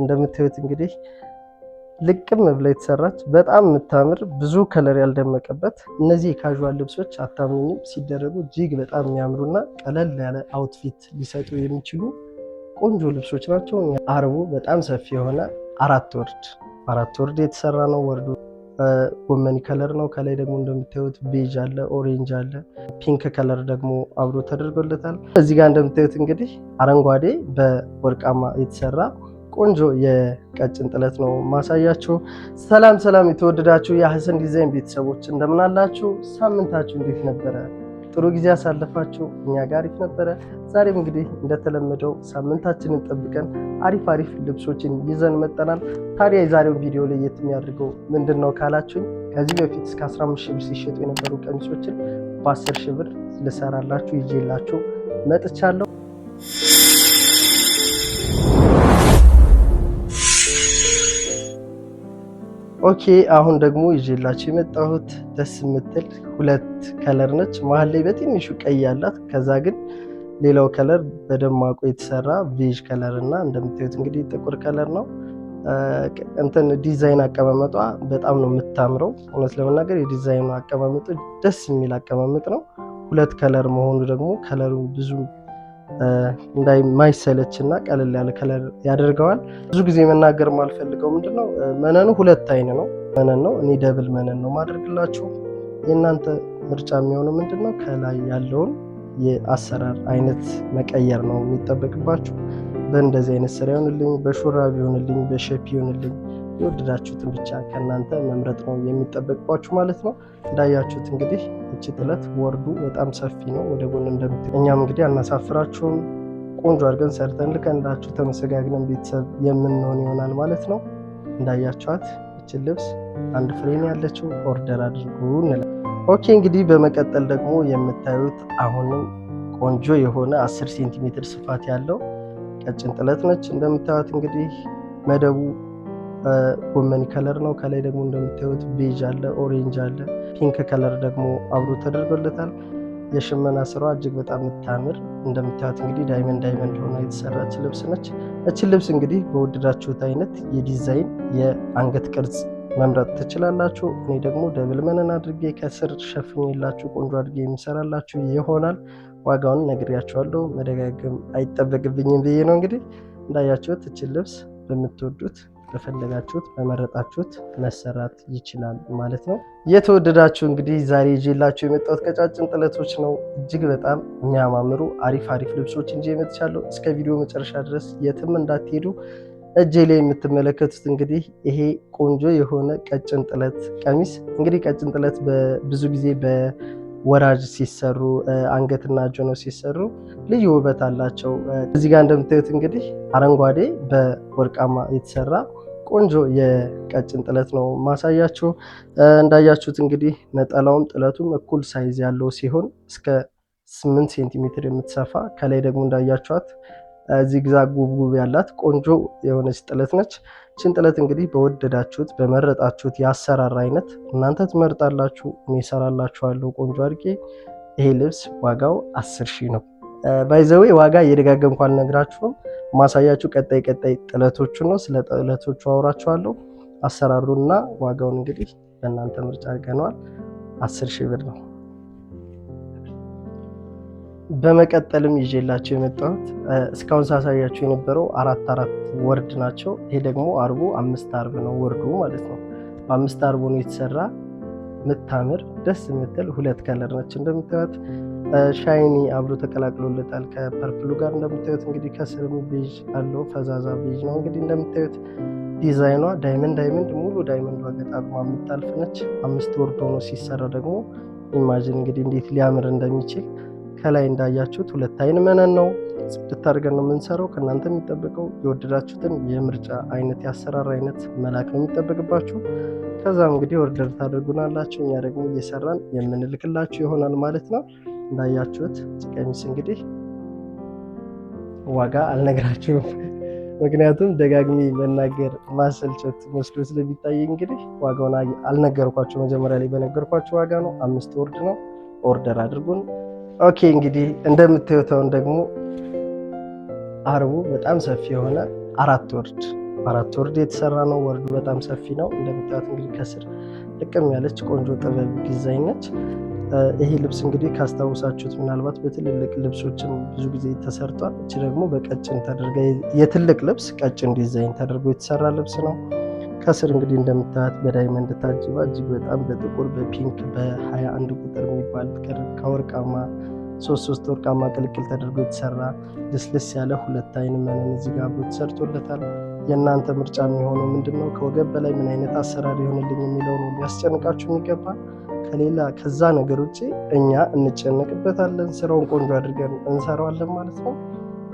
እንደምታዩት እንግዲህ ልቅም ብላ የተሰራች በጣም የምታምር ብዙ ከለር ያልደመቀበት እነዚህ የካዥዋል ልብሶች አታምኑኝም ሲደረጉ እጅግ በጣም የሚያምሩና ቀለል ያለ አውትፊት ሊሰጡ የሚችሉ ቆንጆ ልብሶች ናቸው። አርቡ በጣም ሰፊ የሆነ አራት ወርድ የተሰራ ነው። ወርዱ ጎመኒ ከለር ነው። ከላይ ደግሞ እንደምታዩት ቤጅ አለ፣ ኦሬንጅ አለ፣ ፒንክ ከለር ደግሞ አብሮ ተደርጎለታል። እዚህ ጋር እንደምታዩት እንግዲህ አረንጓዴ በወርቃማ የተሰራ ቆንጆ የቀጭን ጥለት ነው ማሳያችሁ። ሰላም የተወደዳችሁ የሀሰን ዲዛይን ቤተሰቦች እንደምን አላችሁ? ሳምንታችሁ እንዴት ነበረ? ጥሩ ጊዜ አሳለፋችሁ? እኛ ጋር አሪፍ ነበረ። ዛሬም እንግዲህ እንደተለመደው ሳምንታችንን ጠብቀን አሪፍ ልብሶችን ይዘን መጠናል። ታዲያ የዛሬው ቪዲዮ ላይ የሚያደርገው ምንድነው ካላችሁኝ ከዚህ በፊት እስከ 15 ሺህ ብር ሲሸጡ የነበሩ ቀሚሶችን በ10 ሺህ ብር ልሰራላችሁ ይዤላችሁ መጥቻለሁ። ኦኬ አሁን ደግሞ ይዤላችሁ የመጣሁት ደስ የምትል ሁለት ከለር ነች። መሀል ላይ በትንሹ ቀይ ያላት፣ ከዛ ግን ሌላው ከለር በደማቁ የተሰራ ቤጅ ከለር እና እንደምታዩት እንግዲህ ጥቁር ከለር ነው። እንትን ዲዛይን አቀማመጧ በጣም ነው የምታምረው። እውነት ለመናገር የዲዛይኑ አቀማመጡ ደስ የሚል አቀማመጥ ነው። ሁለት ከለር መሆኑ ደግሞ ከለሩ ብዙ እንዳይማይሰለች እና ቀለል ያለ ከለር ያደርገዋል። ብዙ ጊዜ መናገር ማልፈልገው ምንድነው መነኑ ሁለት አይን ነው መነን ነው። እኔ ደብል መነን ነው ማድረግላችሁ። የእናንተ ምርጫ የሚሆነው ምንድነው ከላይ ያለውን የአሰራር አይነት መቀየር ነው የሚጠበቅባችሁ። በእንደዚህ አይነት ስራ ይሆንልኝ፣ በሹራብ ይሆንልኝ፣ በሼፕ ይሆንልኝ፣ የወደዳችሁትን ብቻ ከእናንተ መምረጥ ነው የሚጠበቅባችሁ ማለት ነው። እንዳያችሁት እንግዲህ እቺ ጥለት ወርዱ በጣም ሰፊ ነው። ወደ ጎን እንደምትገኙ እኛም እንግዲህ አናሳፍራችሁም፣ ቆንጆ አድርገን ሰርተን ልከንላችሁ ተመሰጋግነን ቤተሰብ የምንሆን ይሆናል ማለት ነው። እንዳያችኋት እቺ ልብስ አንድ ፍሬን ያለችው ኦርደር አድርጉ እንላለን። ኦኬ እንግዲህ በመቀጠል ደግሞ የምታዩት አሁንም ቆንጆ የሆነ 10 ሴንቲሜትር ስፋት ያለው ቀጭን ጥለት ነች። እንደምታዩት እንግዲህ መደቡ ጎመኒ ከለር ነው። ከላይ ደግሞ እንደምታዩት ቤጅ አለ፣ ኦሬንጅ አለ፣ ፒንክ ከለር ደግሞ አብሮ ተደርጎለታል። የሽመና ስራዋ እጅግ በጣም የምታምር እንደምታዩት እንግዲህ ዳይመንድ ሆና የተሰራች ልብስ ነች። እቺ ልብስ እንግዲህ በወደዳችሁት አይነት የዲዛይን የአንገት ቅርጽ መምረጥ ትችላላችሁ። እኔ ደግሞ ደብል መነን አድርጌ ከስር ሸፍኜላችሁ ቆንጆ አድርጌ የሚሰራላችሁ ይሆናል። ዋጋውን ነግሬያችኋለሁ፣ መደጋገም አይጠበቅብኝም ብዬ ነው። እንግዲህ እንዳያችሁት እቺ ልብስ በምትወዱት በፈለጋችሁት በመረጣችሁት መሰራት ይችላል ማለት ነው። የተወደዳችሁ እንግዲህ ዛሬ ይዤላችሁ የመጣሁት ቀጫጭን ጥለቶች ነው። እጅግ በጣም የሚያማምሩ አሪፍ ልብሶች እንጂ መጥቻለሁ። እስከ ቪዲዮ መጨረሻ ድረስ የትም እንዳትሄዱ። እጄ ላይ የምትመለከቱት እንግዲህ ይሄ ቆንጆ የሆነ ቀጭን ጥለት ቀሚስ እንግዲህ ቀጭን ጥለት ብዙ ጊዜ በወራጅ ሲሰሩ አንገትና ጆኖ ሲሰሩ ልዩ ውበት አላቸው። እዚህ ጋር እንደምታዩት እንግዲህ አረንጓዴ በወርቃማ የተሰራ ቆንጆ የቀጭን ጥለት ነው ማሳያችሁ። እንዳያችሁት እንግዲህ ነጠላውም ጥለቱም እኩል ሳይዝ ያለው ሲሆን እስከ 8 ሴንቲሜትር የምትሰፋ ከላይ ደግሞ እንዳያችኋት ዚግዛግ ጉብጉብ ያላት ቆንጆ የሆነች ጥለት ነች። ችን ጥለት እንግዲህ በወደዳችሁት በመረጣችሁት የአሰራር አይነት እናንተ ትመርጣላችሁ። እኔ እሰራላችኋለሁ ቆንጆ አድርጌ። ይሄ ልብስ ዋጋው 10 ሺህ ነው። ባይዘዌ ዋጋ እየደጋገምኩ አልነግራችሁም። ማሳያችሁ ቀጣይ ጥለቶቹ ነው። ስለ ጥለቶቹ አወራችኋለሁ። አሰራሩና ዋጋውን እንግዲህ በእናንተ ምርጫ አድርገነዋል። 10 ሺህ ብር ነው። በመቀጠልም ይዤላችሁ የመጣሁት እስካሁን ሳሳያችሁ የነበረው አራት ወርድ ናቸው። ይሄ ደግሞ አርቡ 5 አርብ ነው ወርዱ ማለት ነው። በ5 አርቡ ነው የተሰራ ምታምር ደስ የምትል ሁለት ከለር ነች። እንደምታዩት ሻይኒ አብሮ ተቀላቅሎለታል ከፐርፕሉ ጋር። እንደምታዩት እንግዲህ ከስርም ቤጅ አለው፣ ፈዛዛ ቤጅ ነው። እንግዲህ እንደምታዩት ዲዛይኗ ዳይመንድ ሙሉ ዳይመንድ ገጣጥማ የምታልፍ ነች። 5 ወርድ ሆኖ ሲሰራ ደግሞ ኢማጂን እንግዲህ እንዴት ሊያምር እንደሚችል። ከላይ እንዳያችሁት ሁለት አይን መነን ነው። ጽድት አድርገን ነው የምንሰራው። ከእናንተ የሚጠበቀው የወደዳችሁትን የምርጫ አይነት የአሰራር አይነት መላክ ነው የሚጠበቅባችሁ። ከዛም እንግዲህ ኦርደር ታደርጉናላችሁ፣ እኛ ደግሞ እየሰራን የምንልክላችሁ ይሆናል ማለት ነው። እንዳያችሁት ቀሚስ እንግዲህ ዋጋ አልነግራችሁም፣ ምክንያቱም ደጋግሜ መናገር ማሰልቸት መስሎ ስለሚታይ እንግዲህ ዋጋውን አልነገርኳችሁ። መጀመሪያ ላይ በነገርኳችሁ ዋጋ ነው። 5 ወርድ ነው። ኦርደር አድርጉን። ኦኬ እንግዲህ እንደምታዩት አሁን ደግሞ አርቡ በጣም ሰፊ የሆነ 4 ወርድ 4 ወርድ የተሰራ ነው። ወርዱ በጣም ሰፊ ነው። እንደምታዩት እንግዲህ ከስር ልቅም ያለች ቆንጆ ጥበብ ዲዛይን ነች። ይሄ ልብስ እንግዲህ ካስታውሳችሁት ምናልባት በትልልቅ ልብሶችም ብዙ ጊዜ ተሰርቷል። እቺ ደግሞ በቀጭን ተደርጋ የትልቅ ልብስ ቀጭን ዲዛይን ተደርጎ የተሰራ ልብስ ነው። ከስር እንግዲህ እንደምታዩት በዳይመንድ ታጅባ እጅግ በጣም በጥቁር በፒንክ በ21 ቁጥር የሚባል ከወርቃማ 3 ወርቃማ ቅልቅል ተደርጎ የተሰራ ልስልስ ያለ 2 አይን መነን እዚህ ጋር አብሮ ተሰርቶለታል። የእናንተ ምርጫ የሚሆነው ምንድነው? ከወገብ በላይ ምን አይነት አሰራር ይሆንልኝ የሚለው ነው ሊያስጨንቃችሁ የሚገባ። ከዛ ነገር ውጭ እኛ እንጨነቅበታለን። ስራውን ቆንጆ አድርገን እንሰራዋለን ማለት ነው።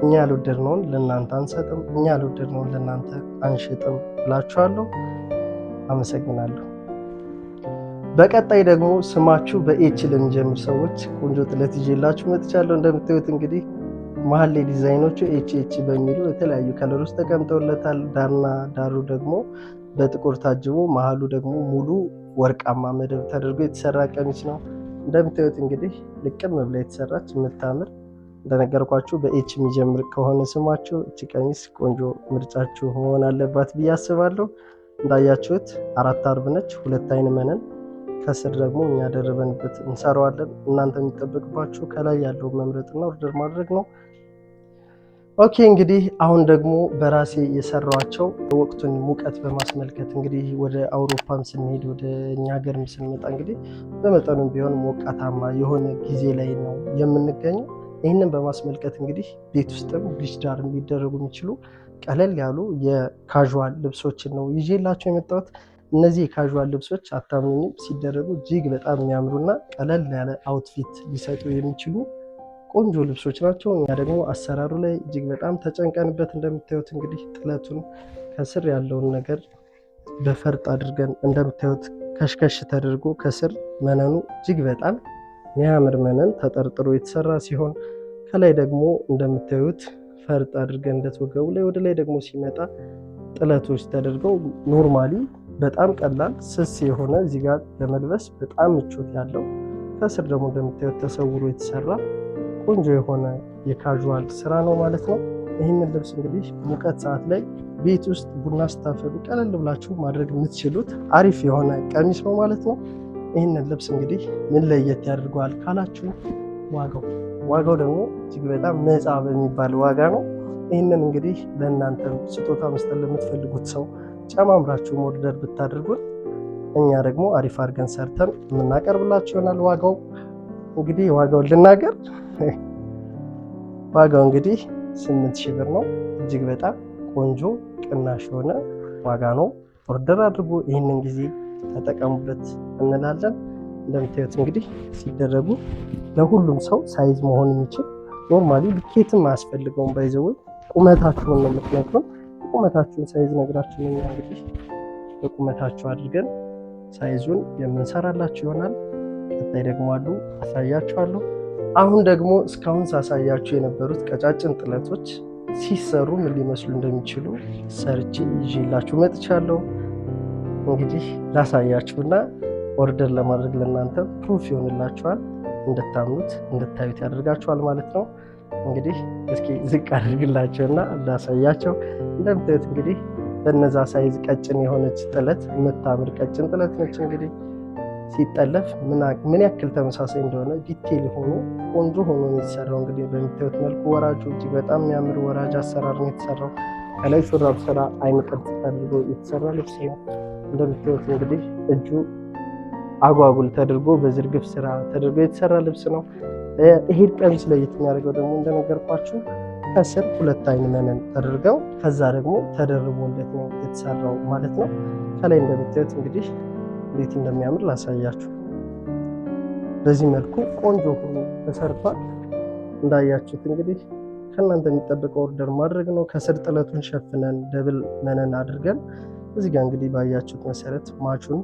እኛ ያልወደድነውን ለእናንተ አንሰጥም፣ እኛ ያልወደድነውን ለእናንተ አንሽጥም እላችኋለሁ። አመሰግናለሁ። በቀጣይ ደግሞ ስማችሁ በኤች ለሚጀምር ሰዎች ቆንጆ ጥለት ይዤላችሁ መጥቻለሁ። እንደምታዩት እንግዲህ መሀል ላይ ዲዛይኖቹ ኤች በሚሉ የተለያዩ ከለሮች ተቀምጠውለታል። ዳርና ዳሩ ደግሞ በጥቁር ታጅቦ መሀሉ ደግሞ ሙሉ ወርቃማ መደብ ተደርጎ የተሰራ ቀሚስ ነው። እንደምታዩት እንግዲህ ልቅም ብላ የተሰራች የምታምር እንደነገርኳችሁ በኤች የሚጀምር ከሆነ ስማችሁ እቺ ቀሚስ ቆንጆ ምርጫችሁ መሆን አለባት ብዬ አስባለሁ። እንዳያችሁት 4 አርብ ነች፣ 2 አይን መነን ከስር ደግሞ እኛ ደርበንበት እንሰራዋለን። እናንተ የሚጠበቅባችሁ ከላይ ያለው መምረጥና ኦርደር ማድረግ ነው። ኦኬ እንግዲህ አሁን ደግሞ በራሴ የሰራኋቸው ወቅቱን ሙቀት በማስመልከት እንግዲህ ወደ አውሮፓም ስንሄድ ወደ እኛ ሀገርም ስንመጣ እንግዲህ በመጠኑም ቢሆን ሞቃታማ የሆነ ጊዜ ላይ ነው የምንገኘው። ይህንን በማስመልከት እንግዲህ ቤት ውስጥም ቢች ዳር ሊደረጉ የሚችሉ ቀለል ያሉ የካዥዋል ልብሶችን ነው ይዤላቸው የመጣሁት። እነዚህ የካዥዋል ልብሶች አታምኑኝም ሲደረጉ እጅግ በጣም የሚያምሩና ቀለል ያለ አውትፊት ሊሰጡ የሚችሉ ቆንጆ ልብሶች ናቸው። እኛ ደግሞ አሰራሩ ላይ እጅግ በጣም ተጨንቀንበት እንደምታዩት እንግዲህ ጥለቱን ከስር ያለውን ነገር በፈርጥ አድርገን እንደምታዩት ከሽከሽ ተደርጎ ከስር መነኑ እጅግ በጣም የሚያምር መነን ተጠርጥሮ የተሰራ ሲሆን ከላይ ደግሞ እንደምታዩት ፈርጥ አድርገን እንደተወገቡ ላይ ወደ ላይ ደግሞ ሲመጣ ጥለቶች ተደርገው ኖርማሊ በጣም ቀላል ስስ የሆነ እዚህ ጋር ለመልበስ በጣም ምቾት ያለው ከስር ደግሞ እንደምታዩት ተሰውሮ የተሰራ ቆንጆ የሆነ የካዥዋል ስራ ነው ማለት ነው። ይህንን ልብስ እንግዲህ ሙቀት ሰዓት ላይ ቤት ውስጥ ቡና ስታፈሉ ቀለል ብላችሁ ማድረግ የምትችሉት አሪፍ የሆነ ቀሚስ ነው ማለት ነው። ይህንን ልብስ እንግዲህ ምን ለየት ያደርገዋል ካላችሁ ዋጋው ደግሞ እጅግ በጣም ነፃ በሚባል ዋጋ ነው። ይህንን እንግዲህ ለእናንተ ስጦታ መስጠት ለምትፈልጉት ሰው ጨማምራችሁ ኦርደር ብታደርጉን እኛ ደግሞ አሪፍ አድርገን ሰርተን የምናቀርብላችሁ ይሆናል። እንግዲህ ዋጋውን ልናገር። ዋጋው እንግዲህ 8000 ብር ነው። እጅግ በጣም ቆንጆ ቅናሽ የሆነ ዋጋ ነው። ኦርደር አድርጎ ይህንን ጊዜ ተጠቀሙበት እንላለን። እንደምታዩት እንግዲህ ሲደረጉ ለሁሉም ሰው ሳይዝ መሆን የሚችል ኖርማሊ ልኬትም አያስፈልገውም። ባይዘው ቁመታችሁን ነው የምትነግሩን። ቁመታችሁን ሳይዝ ነግራችሁ ነው እንግዲህ በቁመታችሁ አድርገን ሳይዙን የምንሰራላችሁ ይሆናል። ቀጣይ ደግሞ አሉ አሳያችኋለሁ። አሁን ደግሞ እስካሁን ሳሳያችሁ የነበሩት ቀጫጭን ጥለቶች ሲሰሩ ምን ሊመስሉ እንደሚችሉ ሰርቼ ይዤላችሁ መጥቻለሁ። እንግዲህ ላሳያችሁና ኦርደር ለማድረግ ለእናንተ ፕሩፍ ይሆንላችኋል። እንድታምኑት እንድታዩት ያደርጋችኋል ማለት ነው። እንግዲህ እስኪ ዝቅ አድርግላቸውና ላሳያቸው። እንደምታዩት እንግዲህ በነዛ ሳይዝ ቀጭን የሆነች ጥለት የምታምር ቀጭን ጥለት ነች። እንግዲህ ሲጠለፍ ምን ያክል ተመሳሳይ እንደሆነ ዲቴል ሆኖ ቆንጆ ሆኖ ነው የተሰራው። እንግዲህ በምታዩት መልኩ ወራጁ እጅግ በጣም የሚያምር ወራጅ አሰራር ነው የተሰራው። ከላይ ሹራብ ስራ አይን ቅርጽ ተደርጎ የተሰራ ልብስ ነው። እንደምታዩት እንግዲህ እጁ አጓጉል ተደርጎ በዝርግፍ ስራ ተደርጎ የተሰራ ልብስ ነው። ይሄ ቀሚስ ላይ የሚያደርገው ደግሞ እንደነገርኳችሁ ከስር 2 አይን መነን ተደርገው ከዛ ደግሞ ተደርቦለት ነው የተሰራው ማለት ነው። ከላይ እንደምታዩት እንግዲህ እንዴት እንደሚያምር ላሳያችሁ። በዚህ መልኩ ቆንጆ ሆኖ ተሰርቷል። እንዳያችሁት እንግዲህ ከእናንተ የሚጠበቀው ኦርደር ማድረግ ነው። ከስር ጥለቱን ሸፍነን ደብል መነን አድርገን እዚህ ጋር እንግዲህ ባያችሁት መሰረት ማቹን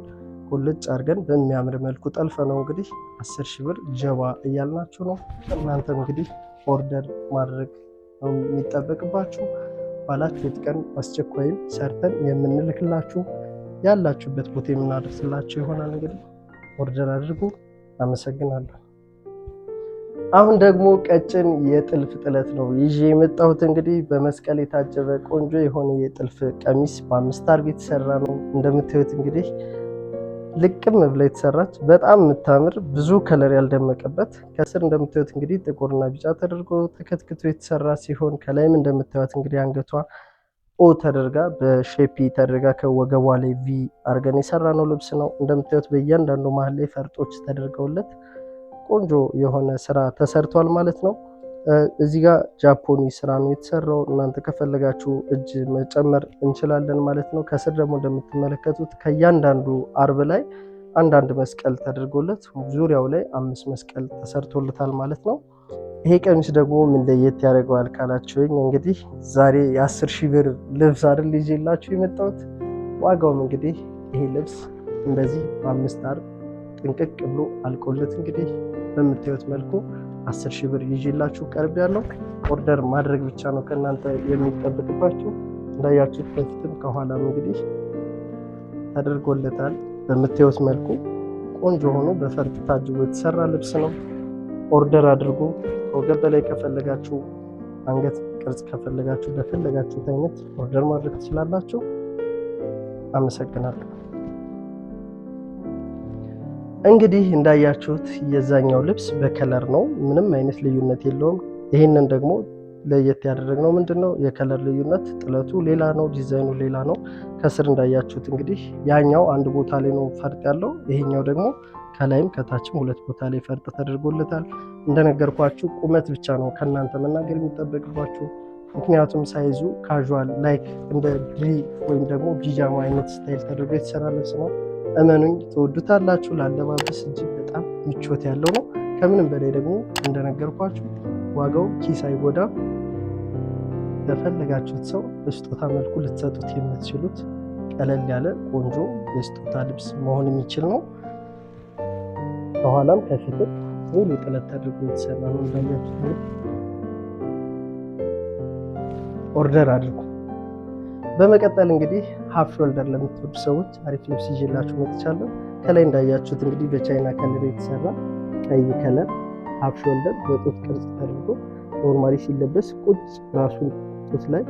ቁልጭ አድርገን በሚያምር መልኩ ጠልፈ ነው እንግዲህ 10,000 ብር ጀባ እያልናችሁ ነው። እናንተም እንግዲህ ኦርደር ማድረግ ነው የሚጠበቅባችሁ። ባላችሁት ቀን አስቸኳይም ሰርተን የምንልክላችሁ ያላችሁበት ቦታ የምናደርስላችሁ ይሆናል። እንግዲህ ኦርደር አድርጉ። አመሰግናለሁ። አሁን ደግሞ ቀጭን የጥልፍ ጥለት ነው ይዤ የመጣሁት። እንግዲህ በመስቀል የታጀበ ቆንጆ የሆነ የጥልፍ ቀሚስ በ5 አርብ የተሰራ ነው። እንደምታዩት እንግዲህ ልቅም ብላ የተሰራች በጣም የምታምር ብዙ ከለር ያልደመቀበት ከስር እንደምታዩት እንግዲህ ጥቁርና ቢጫ ተደርጎ ተከትክቶ የተሰራ ሲሆን ከላይም እንደምታዩት እንግዲህ አንገቷ ኦ ተደርጋ በሼፒ ተደርጋ ከወገቧ ላይ ቪ አርገን የሰራ ነው ልብስ ነው። እንደምታዩት በእያንዳንዱ መሀል ላይ ፈርጦች ተደርገውለት ቆንጆ የሆነ ስራ ተሰርቷል ማለት ነው። እዚህ ጋር ጃፖኒ ስራ ነው የተሰራው። እናንተ ከፈለጋችሁ እጅ መጨመር እንችላለን ማለት ነው። ከስር ደግሞ እንደምትመለከቱት ከእያንዳንዱ አርብ ላይ አንዳንድ መስቀል ተደርጎለት ዙሪያው ላይ 5 መስቀል ተሰርቶለታል ማለት ነው። ይሄ ቀሚስ ደግሞ ምን ለየት ያደርገዋል ካላችሁኝ እንግዲህ ዛሬ የ10,000 ብር ልብስ አይደል ይዤላችሁ የመጣሁት። ዋጋውም እንግዲህ ይሄ ልብስ እንደዚህ በ5 አርብ ጥንቅቅ ብሎ አልቆለት እንግዲህ በምታዩት መልኩ 10,000 ብር ይዤላችሁ ቀርብ ያለው ኦርደር ማድረግ ብቻ ነው ከእናንተ የሚጠበቅባችሁ። እንዳያችሁት ከፊትም ከኋላም እንግዲህ ተደርጎለታል። በምታዩት መልኩ ቆንጆ ሆኖ በፈርጥ ታጅቦ የተሰራ ልብስ ነው። ኦርደር አድርጉ። ከወገብ በላይ ከፈለጋችሁ፣ አንገት ቅርጽ ከፈለጋችሁ በፈለጋችሁት አይነት ኦርደር ማድረግ ትችላላችሁ። አመሰግናለሁ። እንግዲህ እንዳያችሁት የዛኛው ልብስ በከለር ነው፣ ምንም አይነት ልዩነት የለውም። ይህንን ደግሞ ለየት ያደረግነው ምንድነው የከለር ልዩነት፣ ጥለቱ ሌላ ነው፣ ዲዛይኑ ሌላ ነው። ከስር እንዳያችሁት እንግዲህ ያኛው አንድ ቦታ ላይ ነው ፈርጥ ያለው፣ ይሄኛው ደግሞ ከላይም ከታችም 2 ቦታ ላይ ፈርጥ ተደርጎለታል። እንደነገርኳችሁ ቁመት ብቻ ነው ከእናንተ መናገር የሚጠበቅባችሁ። ምክንያቱም ሳይዙ ካዥዋል ላይክ እንደ ድሪ ወይም ደግሞ ቢጃማ አይነት ስታይል ተደርጎ የተሰራ ልብስ ነው። እመኑኝ ትወዱታላችሁ። ለአለባበስ እጅግ በጣም ምቾት ያለው ነው። ከምንም በላይ ደግሞ እንደነገርኳችሁ ዋጋው ኪስ አይጎዳም። ለፈለጋችሁት ሰው በስጦታ መልኩ ልትሰጡት የምትችሉት ቀለል ያለ ቆንጆ የስጦታ ልብስ መሆን የሚችል ነው። ከኋላም ከፊትም ሙሉ ጥለት ተደርጎ የተሰራ ነው። እንዳያችሁት ኦርደር አድርጉ። በመቀጠል እንግዲህ ሀፍ ሾልደር ለምትወዱ ሰዎች አሪፍ ልብስ ይዤላችሁ መጥቻለሁ። ከላይ እንዳያችሁት እንግዲህ በቻይና ከለር የተሰራ ቀይ ከለር ሀፍ ሾልደር በጡት ቅርጽ ተደርጎ ኖርማሊ ሲለበስ ቁጭ ራሱን ጡት ላይ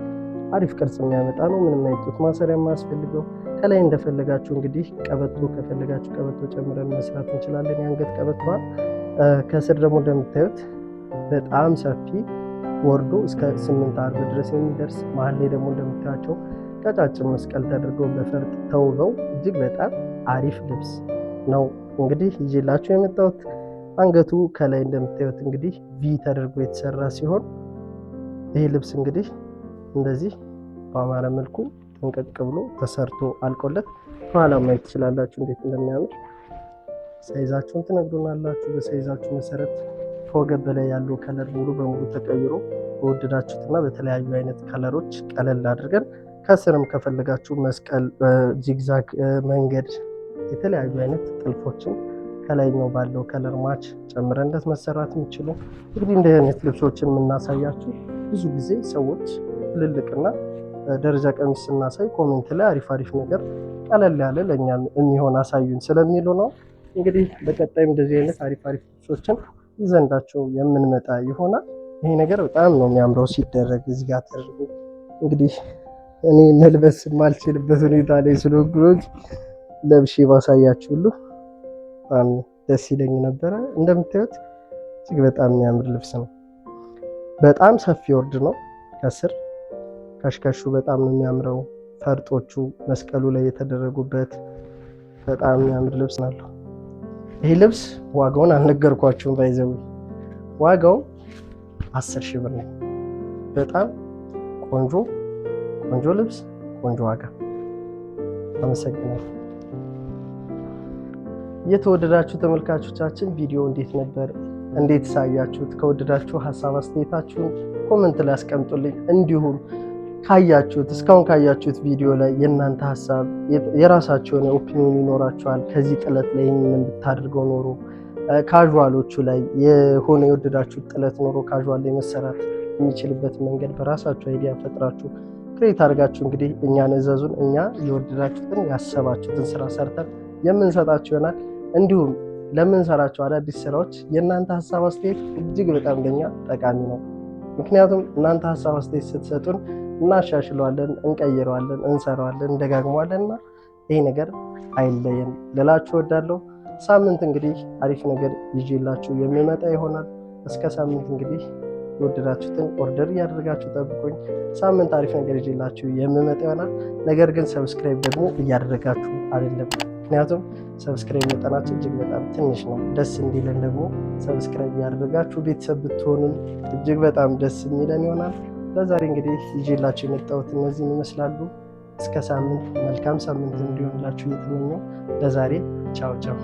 አሪፍ ቅርጽ የሚያመጣ ነው። ምንም አይነት ጡት ማሰሪያ የማያስፈልገው። ከላይ እንደፈለጋችሁ እንግዲህ ቀበቶ ከፈለጋችሁ ቀበቶ ጨምረን መስራት እንችላለን። የአንገት ቀበቶ ከስር ደግሞ እንደምታዩት በጣም ሰፊ ወርዶ እስከ 8 አርብ ድረስ የሚደርስ መሀል ላይ ደግሞ እንደምታያቸው ቀጫጭን መስቀል ተደርገው በፈርጥ ተውበው እጅግ በጣም አሪፍ ልብስ ነው እንግዲህ ይዤላችሁ የመጣሁት። አንገቱ ከላይ እንደምታዩት እንግዲህ ቪ ተደርጎ የተሰራ ሲሆን ይህ ልብስ እንግዲህ እንደዚህ በአማረ መልኩ ጥንቅቅ ብሎ ተሰርቶ አልቆለት ከኋላ ማየት ትችላላችሁ እንዴት እንደሚያምር። ሳይዛችሁን ትነግሩናላችሁ። በሳይዛችሁ መሰረት ከወገብ በላይ ያለው ከለር ሙሉ በሙሉ ተቀይሮ በወደዳችሁትና በተለያዩ አይነት ከለሮች ቀለል አድርገን ከስርም ከፈለጋችሁ መስቀል፣ ዚግዛግ መንገድ፣ የተለያዩ አይነት ጥልፎችን ከላይኛው ባለው ከለር ማች ጨምረንለት መሰራት የሚችሉ እንግዲህ እንዲህ አይነት ልብሶችን የምናሳያችሁ ብዙ ጊዜ ሰዎች ትልልቅና ደረጃ ቀሚስ ስናሳይ ኮሜንት ላይ አሪፍ ነገር ቀለል ያለ ለእኛ የሚሆን አሳዩን ስለሚሉ ነው። እንግዲህ በቀጣይም እንደዚህ አይነት አሪፍ ልብሶችን ይዘንዳቸው የምንመጣ ይሆናል። ይሄ ነገር በጣም ነው የሚያምረው ሲደረግ እዚህ ጋር ተደርጎ። እንግዲህ እኔ መልበስ የማልችልበት ሁኔታ ላይ ስለሆንኩ ለብሼ ባሳያችሁ ሁሉ በጣም ደስ ይለኝ ነበረ። እንደምታዩት እጅግ በጣም የሚያምር ልብስ ነው። በጣም ሰፊ ወርድ ነው። ከስር ከሽከሹ በጣም ነው የሚያምረው። ፈርጦቹ መስቀሉ ላይ የተደረጉበት በጣም የሚያምር ልብስ ነው። ይሄ ልብስ ዋጋውን አልነገርኳችሁም። ባይዘው ዋጋው 10,000 ብር ነው። በጣም ቆንጆ ልብስ፣ ቆንጆ ዋጋ። አመሰግናለሁ። የተወደዳችሁ ተመልካቾቻችን ቪዲዮ እንዴት ነበር? እንዴት ሳያችሁት? ከወደዳችሁ ሀሳብ አስተያየታችሁን ኮሜንት ላይ አስቀምጡልኝ። እንዲሁም ካያችሁት እስካሁን ካያችሁት ቪዲዮ ላይ የእናንተ ሀሳብ የራሳችሁ የሆነ ኦፒኒየን ይኖራችኋል። ከዚህ ጥለት ላይ ምን ብታደርገው ኖሮ፣ ካዥዋሎቹ ላይ የሆነ የወደዳችሁት ጥለት ኖሮ ካዥዋል ላይ መሰራት የሚችልበት መንገድ በራሳችሁ አይዲያ ፈጥራችሁ ክሬት አድርጋችሁ እንግዲህ እኛን እዘዙን። እኛ የወደዳችሁትን ያሰባችሁትን ስራ ሰርተን የምንሰጣችሁ ይሆናል። እንዲሁም ለምንሰራቸው አዳዲስ ስራዎች የእናንተ ሀሳብ አስተያየት እጅግ በጣም ለኛ ጠቃሚ ነው። ምክንያቱም እናንተ ሀሳብ አስተያየት ስትሰጡን እናሻሽለዋለን፣ እንቀይረዋለን፣ እንሰራዋለን፣ እንደጋግመዋለን እና ይሄ ነገር አይለየን ልላችሁ እወዳለሁ። ሳምንት እንግዲህ አሪፍ ነገር ይዤላችሁ የሚመጣ ይሆናል። እስከ ሳምንት እንግዲህ የወደዳችሁትን ኦርደር እያደረጋችሁ ጠብቁኝ። ሳምንት አሪፍ ነገር ይዤላችሁ የምመጣ ይሆናል። ነገር ግን ሰብስክራይብ ደግሞ እያደረጋችሁ አይደለም። ምክንያቱም ሰብስክራይብ መጠናችን እጅግ በጣም ትንሽ ነው። ደስ እንዲለን ደግሞ ሰብስክራይብ እያደረጋችሁ ቤተሰብ ብትሆኑን እጅግ በጣም ደስ የሚለን ይሆናል። ለዛሬ እንግዲህ ይዤላችሁ የመጣሁት እነዚህን ይመስላሉ። እስከ ሳምንት መልካም ሳምንት እንዲሆንላችሁ እየተመኘው ለዛሬ ቻው ቻው።